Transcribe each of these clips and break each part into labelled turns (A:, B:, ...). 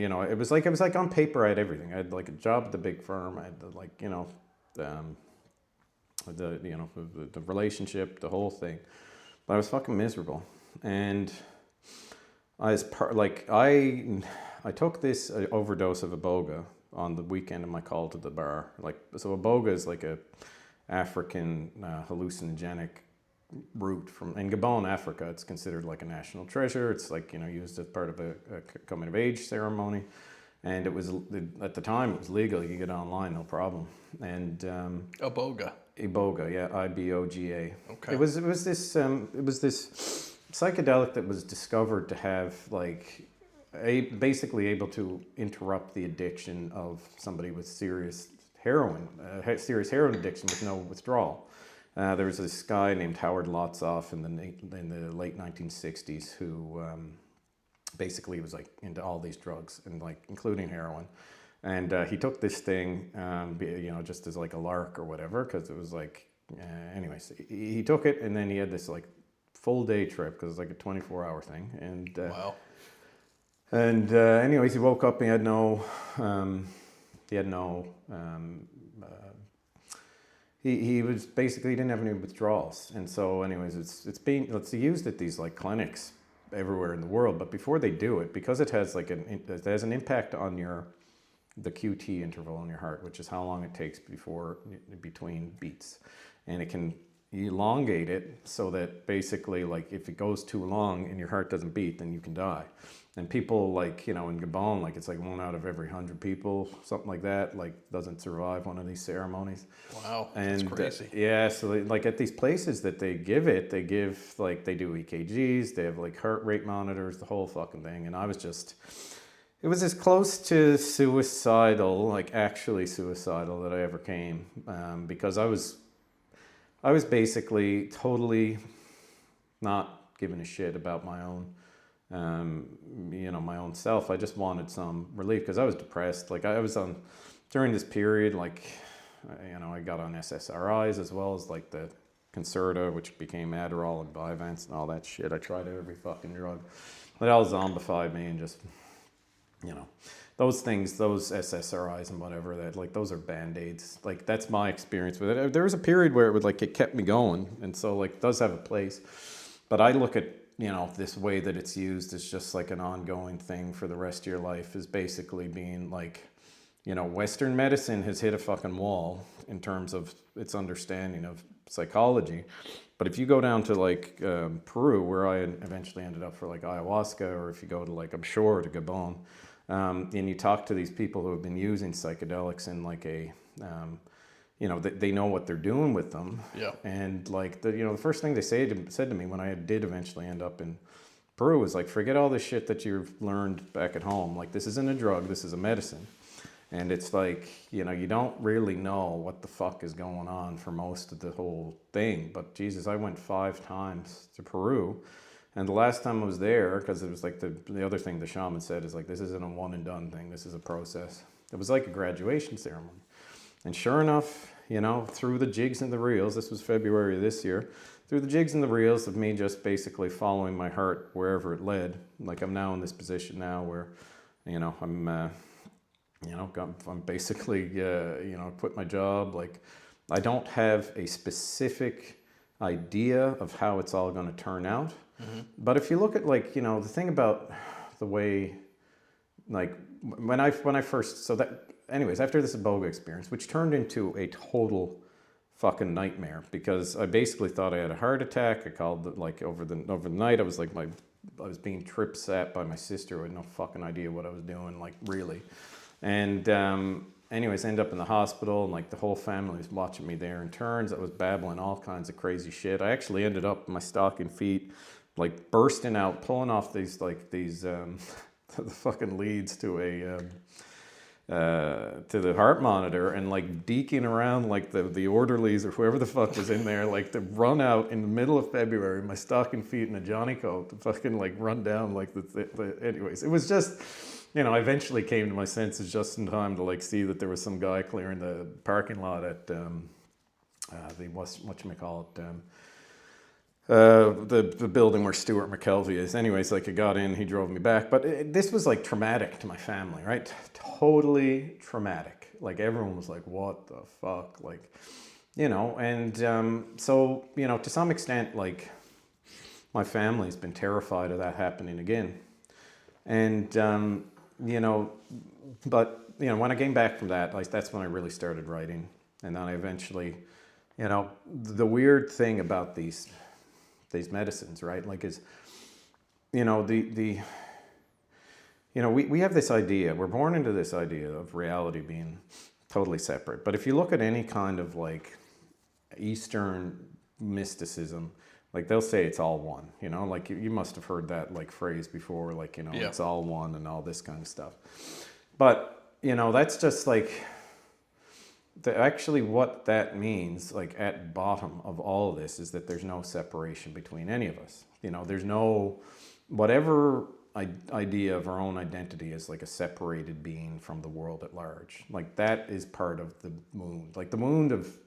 A: it was like on paper I had everything. I had like a job at the big firm. I had like, the relationship, the whole thing. But I was fucking miserable. And I took this overdose of Iboga on the weekend of my call to the bar. So Iboga is like a African hallucinogenic root in Gabon, Africa. It's considered like a national treasure. It's like, used as part of a coming of age ceremony. And it was, at the time, it was legal. You could get it online, no problem. And
B: Iboga, yeah,
A: Iboga.
B: Okay.
A: It was this psychedelic that was discovered to have basically able to interrupt the addiction of somebody with serious heroin addiction with no withdrawal. There was this guy named 𝐻𝐿 in the late 1960s who basically was like into all these drugs and like including heroin. And he took this thing, just as like a lark or whatever, because it was like, anyways, he took it and then he had this like full day trip because it's like a 24-hour thing. And
B: wow.
A: And anyways, he woke up and he was basically, he didn't have any withdrawals. And so anyways, it's used at these like clinics everywhere in the world. But before they do it, because it has an impact on the QT interval in your heart, which is how long it takes between beats. And it can elongate it so that basically like if it goes too long and your heart doesn't beat, then you can die. And people like, in Gabon, like it's like 1 out of every 100 people, something like that, like doesn't survive one of these ceremonies.
B: Wow, that's crazy.
A: Yeah, so like at these places that they give they do EKGs, they have like heart rate monitors, the whole fucking thing. And it was as close to suicidal, like actually suicidal, that I ever came, because I was basically totally not giving a shit about my own, my own self. I just wanted some relief because I was depressed. Like I was during this period, like, I got on SSRIs as well as like the Concerta, which became Adderall and Vyvanse and all that shit. I tried every fucking drug. They all zombified me and just, those things, those SSRIs and whatever, that like those are Band-Aids. Like that's my experience with it. There was a period where it kept me going, and so like it does have a place. But I look at this way that it's used as just like an ongoing thing for the rest of your life, is basically being like, Western medicine has hit a fucking wall in terms of its understanding of psychology. But if you go down to like Peru, where I eventually ended up for like ayahuasca, or if you go to like, I'm sure, to Gabon, and you talk to these people who have been using psychedelics in like they know what they're doing with them.
B: Yeah.
A: And like the first thing they said to me when I did eventually end up in Peru was like, forget all this shit that you've learned back at home. Like this isn't a drug, this is a medicine. And it's like, you don't really know what the fuck is going on for most of the whole thing. But Jesus, I went 5 times to Peru. And the last time I was there, because it was like the other thing the shaman said is like, this isn't a one and done thing, this is a process. It was like a graduation ceremony. And sure enough, through the jigs and the reels, this was February of this year, through the jigs and the reels of me just basically following my heart wherever it led. Like I'm now in this position now where, I'm basically, quit my job. Like I don't have a specific idea of how it's all going to turn out. Mm-hmm. But if you look at like, the thing about the way, like when I first, so that, anyways, after this Iboga experience, which turned into a total fucking nightmare, because I basically thought I had a heart attack. I called it like over the night. I was like, I was being trip sat by my sister who had no fucking idea what I was doing, like really. And anyways, I ended up in the hospital, and like the whole family was watching me there in turns. I was babbling all kinds of crazy shit. I actually ended up in my stocking feet, like bursting out, pulling off these the fucking leads to the heart monitor, and like deking around like the orderlies or whoever the fuck was in there, like to run out in the middle of February, my stocking feet and a Johnny coat to fucking like run down like anyways, it was just, I eventually came to my senses just in time to like see that there was some guy clearing the parking lot at the whatchamacallit, the building where Stuart McKelvey is. Anyways, like I got in, he drove me back. But this was like traumatic to my family, right? Totally traumatic. Like everyone was like, what the fuck? Like, and so, to some extent, like my family's been terrified of that happening again. And, but, when I came back from that, like that's when I really started writing. And then I eventually, the weird thing about these medicines, right? Like is, we have this idea, we're born into this idea of reality being totally separate. But if you look at any kind of like Eastern mysticism, like they'll say it's all one, like you must have heard that like phrase before, like,
B: Yeah.
A: It's all one and all this kind of stuff. But, that's just like, actually what that means, like at bottom of all of this, is that there's no separation between any of us. There's no, whatever idea of our own identity as like a separated being from the world at large. Like that is part of the wound. Like the wound of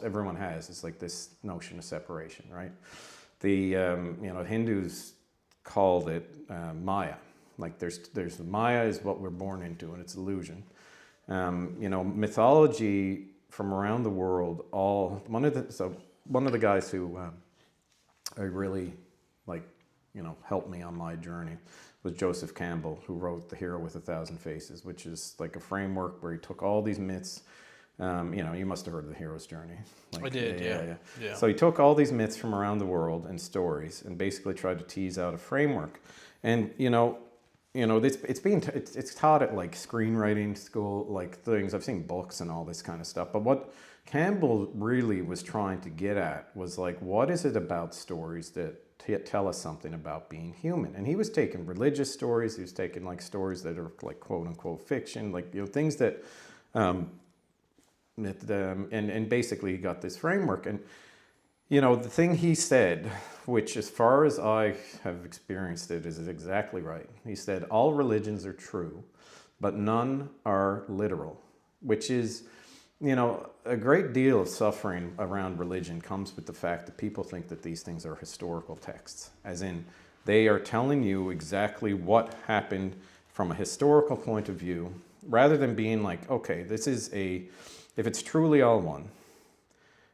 A: everyone has is like this notion of separation, right? The, Hindus called it Maya. Like there's Maya is what we're born into, and it's illusion. Mythology from around the world, one of the guys who I really like, helped me on my journey was Joseph Campbell, who wrote The Hero with 1,000 Faces, which is like a framework where he took all these myths. You must have heard of The Hero's Journey. Like,
B: I did, yeah.
A: So he took all these myths from around the world and stories and basically tried to tease out a framework. And, it's taught at like screenwriting school, like things. I've seen books and all this kind of stuff. But what Campbell really was trying to get at was like, what is it about stories that tell us something about being human? And he was taking religious stories. He was taking like stories that are like quote unquote fiction, like, things that, and basically he got this framework. And, the thing he said, which as far as I have experienced it, is exactly right. He said, all religions are true, but none are literal, which is, a great deal of suffering around religion comes with the fact that people think that these things are historical texts, as in they are telling you exactly what happened from a historical point of view, rather than being like, okay, if it's truly all one,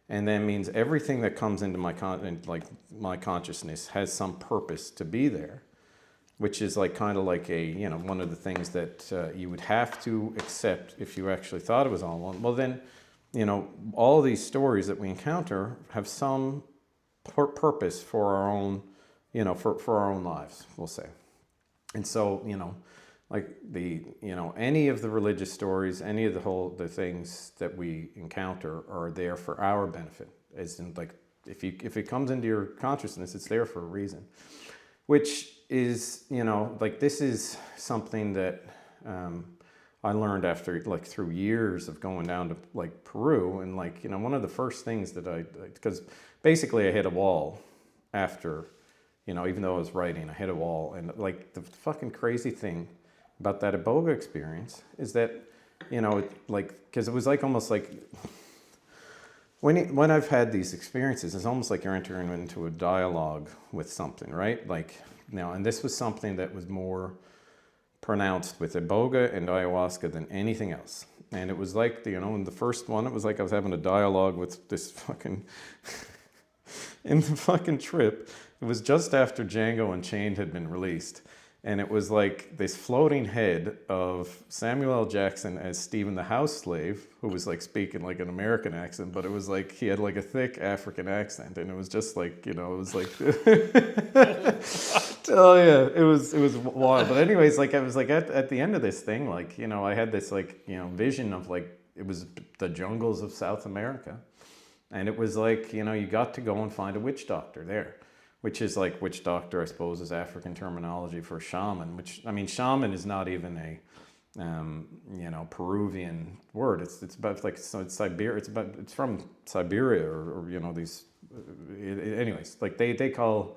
A: and that means everything that comes into my consciousness has some purpose to be there, which is like kind of like one of the things that you would have to accept if you actually thought it was all one. Well, then, all of these stories that we encounter have some purpose for our own, for our own lives, we'll say. And so, like any of the religious stories, any of the things that we encounter are there for our benefit. As in, like, if it comes into your consciousness, it's there for a reason. Which is, like, this is something that I learned after, like, through years of going down to, like, Peru. And, like, one of the first things that because basically I hit a wall after, even though I was writing, I hit a wall. And, like, the fucking crazy thing about that Iboga experience is that, because it was like almost like when I've had these experiences, it's almost like you're entering into a dialogue with something, right? Like and this was something that was more pronounced with Iboga and ayahuasca than anything else. And it was like, in the first one, it was like I was having a dialogue with this fucking, in the fucking trip, it was just after 𝐬𝐮𝐬𝐫𝐷𝐿 Unchained had been released. And it was like this floating head of Samuel L. Jackson as Stephen the House Slave, who was like speaking like an American accent, but it was like he had like a thick African accent, and it was just like, it was like, oh yeah, it was wild. But anyways, like I was like at the end of this thing, like, I had this like, vision of like, it was the jungles of South America, and it was like, you got to go and find a witch doctor there. Which is like witch doctor, I suppose, is African terminology for shaman. Which, I mean, shaman is not even a, Peruvian word. It's about like, so it's Siberia. It's from Siberia or these. Anyways, like they call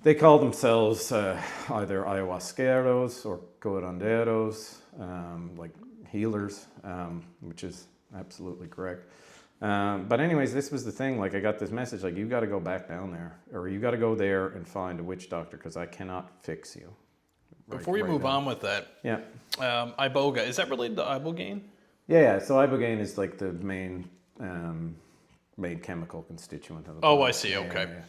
A: themselves either ayahuasqueros or curanderos, like healers, which is absolutely correct. But anyways, this was the thing. Like I got this message, like you got to go back down there, or you got to go there and find a witch doctor because I cannot fix you.
B: Before you move on with that,
A: yeah,
B: Iboga, is that related to ibogaine?
A: Yeah. So ibogaine is like the main chemical constituent of the
B: Oh,
A: plant.
B: I see. Okay.
A: Yeah.